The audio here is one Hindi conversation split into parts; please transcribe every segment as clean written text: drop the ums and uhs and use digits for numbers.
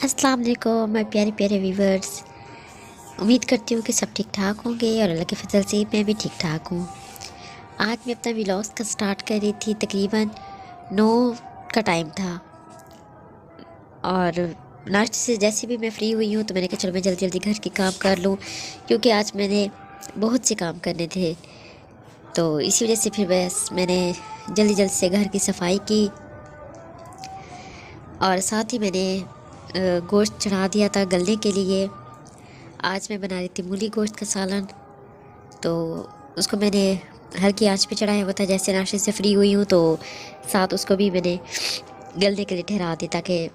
अस्सलाम वालेकुम मेरे प्यारे प्यारे व्यूवर्स। उम्मीद करती हूँ कि सब ठीक ठाक होंगे और अल्लाह के फजल से मैं भी ठीक ठाक हूँ। आज मैं अपना व्लॉग्स का स्टार्ट कर रही थी, तकरीबन 9 का टाइम था और नाश्ते से जैसे भी मैं फ़्री हुई हूँ तो मैंने कहा चलो मैं जल्दी जल्दी घर के काम कर लूँ, क्योंकि आज मैंने बहुत से काम करने थे। तो इसी वजह से फिर बस मैंने जल्दी जल्दी से घर की सफाई की और साथ ही मैंने गोश्त चढ़ा दिया था गलने के लिए। आज मैं बना रही थी मूली गोश्त का सालन, तो उसको मैंने हल्की आंच पे चढ़ाया हुआ था। जैसे नाश्ते से फ्री हुई हूँ तो साथ उसको भी मैंने गलने के लिए ठहरा दी, ताकि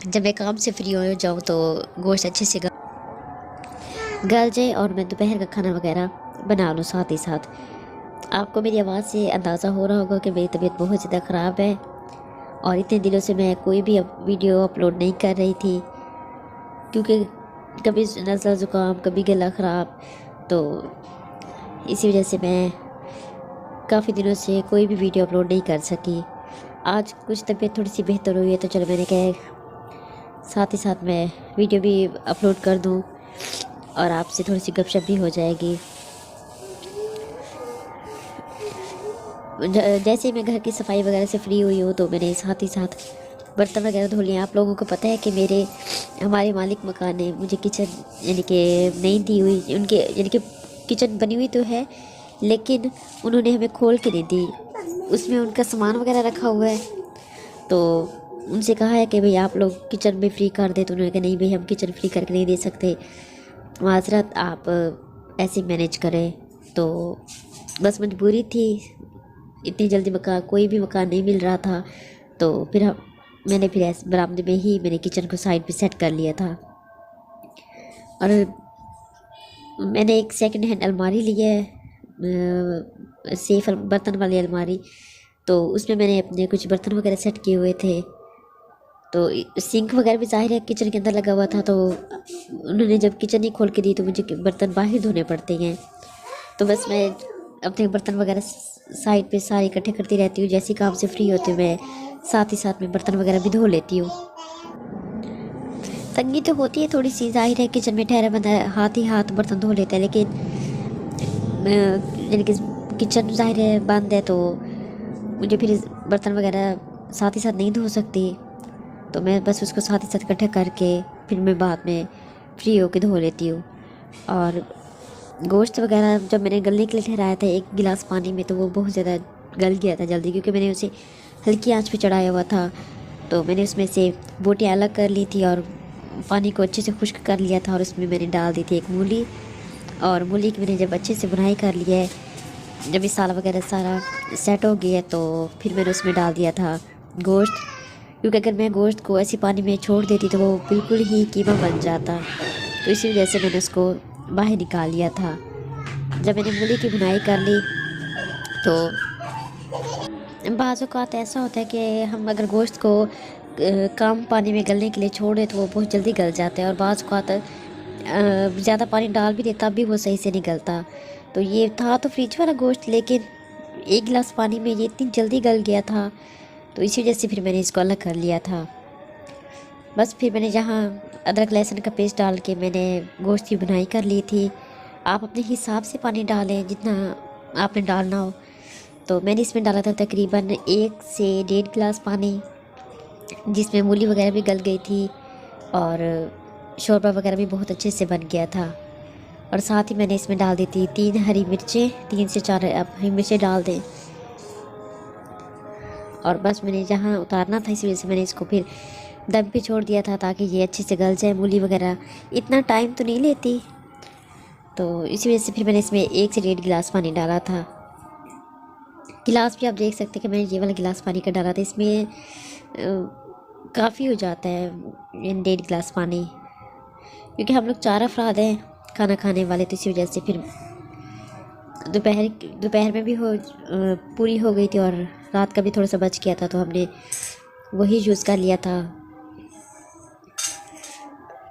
जब मैं काम से फ्री हो जाऊँ तो गोश्त अच्छे से गल जाए और मैं दोपहर का खाना वगैरह बना लूँ साथ ही साथ। आपको मेरी आवाज़ से अंदाज़ा हो रहा होगा कि मेरी तबीयत बहुत ज़्यादा ख़राब है और इतने दिनों से मैं कोई भी वीडियो अपलोड नहीं कर रही थी, क्योंकि कभी नज़ला ज़ुकाम कभी गला ख़राब, तो इसी वजह से मैं काफ़ी दिनों से कोई भी वीडियो अपलोड नहीं कर सकी। आज कुछ तबीयत थोड़ी सी बेहतर हुई है तो चलो मैंने कहा साथ ही साथ मैं वीडियो भी अपलोड कर दूं और आपसे थोड़ी सी गपशप भी हो जाएगी। जैसे मैं घर की सफाई वगैरह से फ्री हुई हूँ तो मैंने साथ ही साथ बर्तन वगैरह धो लिए। आप लोगों को पता है कि हमारे मालिक मकान ने मुझे किचन यानी कि नहीं दी हुई, उनके यानी कि किचन बनी हुई तो है लेकिन उन्होंने हमें खोल के नहीं दी। उसमें उनका सामान वगैरह रखा हुआ है, तो उनसे कहा है कि भाई आप लोग किचन में फ्री कर दे, तो उन्होंने कहा नहीं भाई हम किचन फ्री करके नहीं दे सकते, माजरत आप ऐसे मैनेज करें। तो बस मजबूरी थी, इतनी जल्दी कोई भी मकान नहीं मिल रहा था, तो फिर मैंने फिर ऐसे बरामदे में ही मैंने किचन को साइड पे सेट कर लिया था। और मैंने एक सेकंड हैंड अलमारी ली है, सेफ बर्तन वाली अलमारी, तो उसमें मैंने अपने कुछ बर्तन वगैरह सेट किए हुए थे। तो सिंक वगैरह भी ज़ाहिर है किचन के अंदर लगा हुआ था, तो उन्होंने जब किचन ही खोल के दी तो मुझे बर्तन बाहर धोने पड़ते हैं। तो बस मैं अपने बर्तन वगैरह साइड पे सारे इकट्ठे करती रहती हूँ। जैसे काम से फ्री होती हूँ मैं साथ ही साथ में बर्तन वगैरह भी धो लेती हूँ। तंगी तो होती है थोड़ी सी, जाहिर है किचन में ठहरा बंदा हाथ ही हाथ बर्तन धो लेता है, लेकिन यानी कि किचन जाहिर है बंद है तो मुझे फिर बर्तन वगैरह साथ ही साथ नहीं धो सकती, तो मैं बस उसको साथ ही साथ इकट्ठा करके फिर मैं बाद में फ्री होकर धो लेती हूँ। और गोश्त वगैरह जब मैंने गलने के लिए ठहराया था एक गिलास पानी में, तो वो बहुत ज़्यादा गल गया था जल्दी, क्योंकि मैंने उसे हल्की आंच पे चढ़ाया हुआ था। तो मैंने उसमें से बोटियाँ अलग कर ली थी और पानी को अच्छे से खुश्क कर लिया था और उसमें मैंने डाल दी थी एक मूली, और मूली की मैंने जब अच्छे से बुनाई कर लिया है, जब मसाला वगैरह सारा सेट हो गया तो फिर मैंने उसमें डाल दिया था गोश्त, क्योंकि अगर मैं गोश्त को ऐसे पानी में छोड़ देती तो वो बिल्कुल ही कीमा बन जाता, तो इसी वजह से मैंने उसको बाहर निकाल लिया था। जब मैंने मूली की बुनाई कर ली तो बाज़ औक़ात ऐसा होता है कि हम अगर गोश्त को कम पानी में गलने के लिए छोड़ दें तो वो बहुत जल्दी गल जाता है, और बाज़ औक़ात ज़्यादा पानी डाल भी देता भी वो सही से नहीं गलता। तो ये था तो फ्रिज वाला गोश्त, लेकिन एक गिलास पानी में ये इतनी जल्दी गल गया था, तो इसी वजह से फिर मैंने इसको अलग कर लिया था। बस फिर मैंने जहाँ अदरक लहसुन का पेस्ट डाल के मैंने गोश्त की बुनाई कर ली थी। आप अपने हिसाब से पानी डालें जितना आपने डालना हो। तो मैंने इसमें डाला था तकरीबन 1 से 1.5 गिलास पानी, जिसमें मूली वगैरह भी गल गई थी और शोरबा वगैरह भी बहुत अच्छे से बन गया था। और साथ ही मैंने इसमें डाल दी थी 3 हरी मिर्चें, 3 से 4 आप हरी मिर्चें डाल दें। और बस मैंने जहाँ उतारना था इसी वजह से मैंने इसको फिर दम पे छोड़ दिया था, ताकि ये अच्छे से गल जाए। मूली वगैरह इतना टाइम तो नहीं लेती, तो इसी वजह से फिर मैंने इसमें 1 से 1.5 गिलास पानी डाला था। गिलास भी आप देख सकते हैं कि मैंने ये वाला गिलास पानी का डाला था, इसमें काफ़ी हो जाता है 1.5 गिलास पानी, क्योंकि हम लोग 4 अफराद हैं खाना खाने वाले, तो इसी वजह से फिर दोपहर में भी पूरी हो गई थी और रात का भी थोड़ा सा बच गया था, तो हमने वही यूज़ कर लिया था।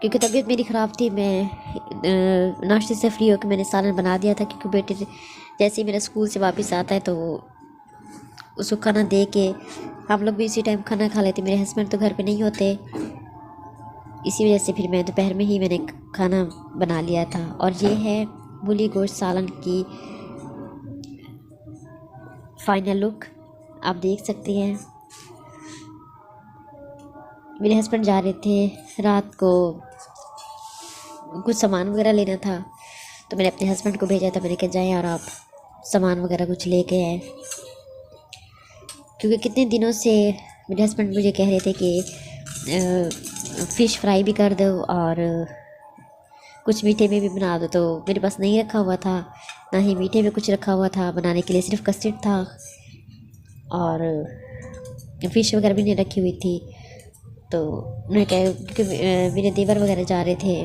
क्योंकि तबीयत मेरी ख़राब थी, मैं नाश्ते से फ्री होकर मैंने सालन बना दिया था, क्योंकि बेटे जैसे ही मेरा स्कूल से वापस आता है तो उसको खाना दे के हम लोग भी इसी टाइम खाना खा लेते। मेरे हस्बैंड तो घर पे नहीं होते, इसी वजह से फिर मैं दोपहर में ही मैंने खाना बना लिया था। और ये है मूली गोश्त सालन की फाइनल लुक, आप देख सकते हैं। मेरे हस्बैंड जा रहे थे रात को, कुछ सामान वगैरह लेना था, तो मैंने अपने हस्बैंड को भेजा था। मैंने कहा जाएं और आप सामान वगैरह कुछ लेके आए, क्योंकि कितने दिनों से मेरे हस्बैंड मुझे कह रहे थे कि फ़िश फ्राई भी कर दो और कुछ मीठे में भी बना दो। तो मेरे पास नहीं रखा हुआ था, ना ही मीठे में कुछ रखा हुआ था बनाने के लिए, सिर्फ कस्टर्ड था और फ़िश वगैरह भी नहीं रखी हुई थी। तो मैं कह, क्योंकि मेरे देवर वगैरह जा रहे थे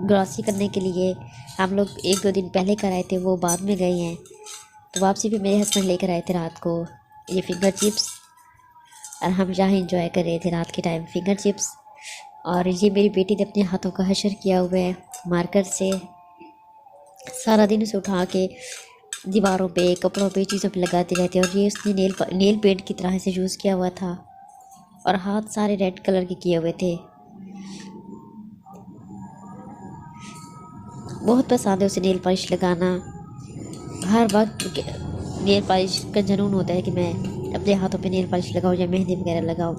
ग्रॉसरी करने के लिए, हम लोग 1-2 दिन पहले कर आए थे, वो बाद में गए हैं। तो वापसी भी मेरे हस्बैंड लेकर आए थे रात को ये फिंगर चिप्स, और हम जहाँ इंजॉय कर रहे थे रात के टाइम फिंगर चिप्स। और ये मेरी बेटी ने अपने हाथों का हशर किया हुआ है मार्कर से, सारा दिन उसे उठा के दीवारों पे, कपड़ों पे, चीज़ों पे लगाती रहती है। और ये उसने नेल पेंट की तरह से यूज़ किया हुआ था और हाथ सारे रेड कलर के किए हुए थे। बहुत पसंद है उसे नेल पॉलिश लगाना, हर वक्त नेल पॉलिश का जुनून होता है कि मैं अपने हाथों पे नेल पॉलिश लगाऊं या मेहंदी वगैरह लगाऊं।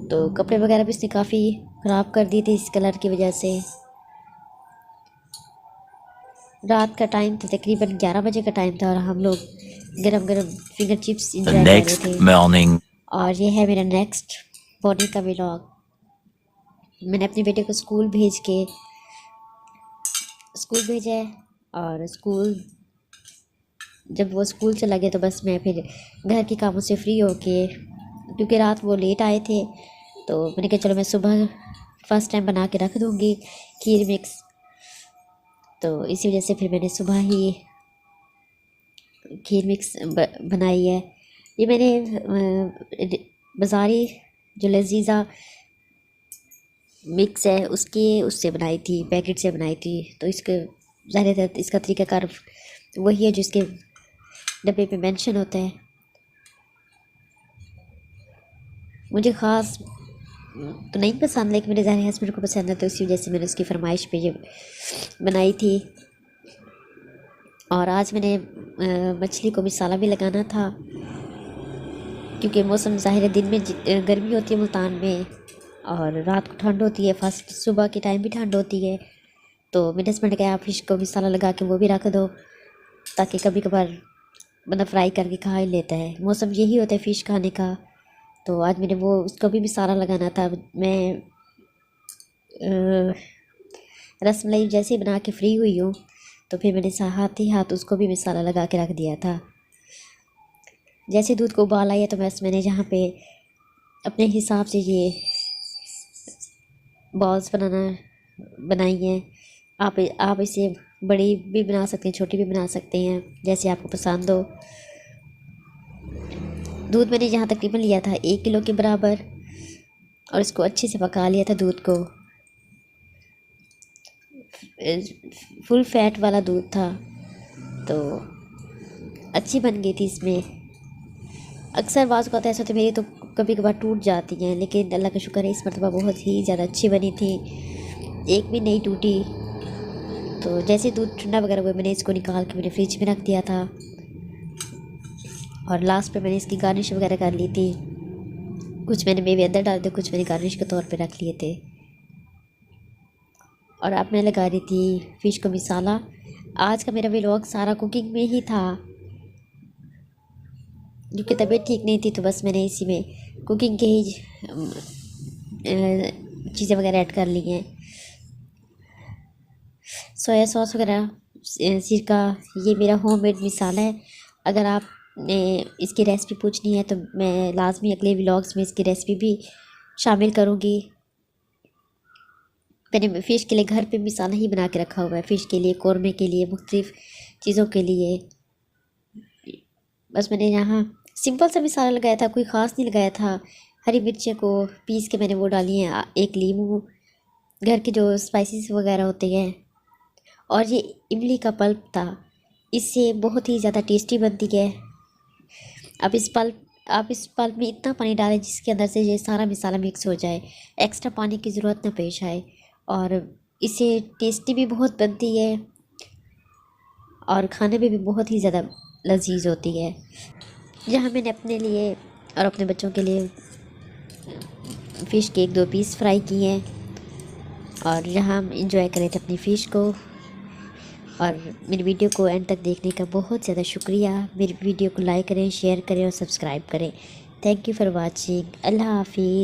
तो कपड़े वगैरह भी इसने काफ़ी ख़राब कर दिए थे इस कलर की वजह से। रात का टाइम था, तकरीबन 11 बजे का टाइम था, और हम लोग गरम गरम फिंगर चिप्स इंजॉय कर रहे थे। और ये है मेरा नेक्स्ट मॉर्निंग का व्लॉग। मैंने अपने बेटे को स्कूल भेजा है, और जब वो स्कूल चला गया तो बस मैं फिर घर के कामों से फ्री होके, क्योंकि रात वो लेट आए थे, तो मैंने कहा चलो मैं सुबह फर्स्ट टाइम बना के रख दूँगी खीर मिक्स। तो इसी वजह से फिर मैंने सुबह ही खीर मिक्स बनाई है। ये मैंने बाज़ारी जो लजीज़ा मिक्स है उससे बनाई थी, पैकेट से बनाई थी। तो ज़ाहिर इसका तरीक़ाकार वही है जो इसके डब्बे पे मेंशन होता है। मुझे ख़ास तो नहीं पसंद, लेकिन मेरे ज़ाहिर हस्बैंड को पसंद है, तो इसी वजह से मैंने उसकी फरमाइश पे ये बनाई थी। और आज मैंने मछली को मसाला भी लगाना था, क्योंकि मौसम ज़ाहिर दिन में गर्मी होती है मुल्तान में, और रात को ठंड होती है, फर्स्ट सुबह के टाइम भी ठंड होती है। तो मेरे हस्बैंड ने कहा फ़िश को मसाला लगा के वो भी रख दो, ताकि कभी कभार बंदा फ्राई करके खा ही लेता है, मौसम यही होता है फ़िश खाने का। तो आज मैंने उसको भी मसाला लगाना था। मैं रसमलाई जैसे बना के फ्री हुई हूँ, तो फिर मैंने हाथ ही हाथ उसको भी मसाला लगा के रख दिया था। जैसे दूध को उबाल आया तो मैंने जहाँ पे अपने हिसाब से ये बॉल्स बनाई हैं। आप इसे बड़ी भी बना सकते हैं, छोटी भी बना सकते हैं, जैसे आपको पसंद हो। दूध मैंने यहाँ तकरीबन लिया था 1 किलो के बराबर, और इसको अच्छे से पका लिया था। दूध को फुल फैट वाला दूध था, तो अच्छी बन गई थी। इसमें अक्सर बाज़ का ऐसा तो मेरी तो कभी कभार टूट जाती हैं, लेकिन अल्लाह का शुक्र है इस मरतबा बहुत ही ज़्यादा अच्छी बनी थी, एक भी नहीं टूटी। तो जैसे दूध ठंडा वगैरह हुआ, मैंने इसको निकाल के मेरे फ्रिज में रख दिया था, और लास्ट पे मैंने इसकी गार्निश वगैरह कर ली थी। कुछ मैंने मेवे अंदर डाल दिए, कुछ मैंने गार्निश के तौर पे रख लिए थे। और अब मैं लगा रही थी फ़िश को मसाला। आज का मेरा व्लॉग सारा कुकिंग में ही था, क्योंकि तबीयत ठीक नहीं थी, तो बस मैंने इसी में कुकिंग के ही चीज़ें वगैरह ऐड कर ली हैं। सोया सॉस वगैरह, सिरका, ये मेरा होममेड मसाला है। अगर आपने इसकी रेसिपी पूछनी है तो मैं लाजमी अगले व्लॉग्स में इसकी रेसिपी भी शामिल करूँगी। मैंने फ़िश के लिए घर पे मसाला ही बना के रखा हुआ है, फ़िश के लिए, कौरमे के लिए, मुख्तलिफ़ चीज़ों के लिए। बस मैंने यहाँ सिंपल सा मसाला लगाया था, कोई ख़ास नहीं लगाया था। हरी मिर्चें को पीस के मैंने वो डाली हैं, एक लीमू, घर के जो स्पाइसेस वगैरह होते हैं, और ये इमली का पल्प था, इससे बहुत ही ज़्यादा टेस्टी बनती है। अब इस पल्प आप इस पल्प में इतना पानी डालें जिसके अंदर से ये सारा मसाला मिक्स हो जाए, एक्स्ट्रा पानी की ज़रूरत ना पेश आए। और इसे टेस्टी भी बहुत बनती है और खाने में भी बहुत ही ज़्यादा लजीज होती है। यहाँ मैंने अपने लिए और अपने बच्चों के लिए फ़िश के 1-2 पीस फ्राई किए हैं और यहाँ हम इंजॉय कर रहे थे अपनी फ़िश को। और मेरी वीडियो को एंड तक देखने का बहुत ज़्यादा शुक्रिया। मेरी वीडियो को लाइक करें, शेयर करें और सब्सक्राइब करें। Thank you for watching. अल्लाह हाफिज़।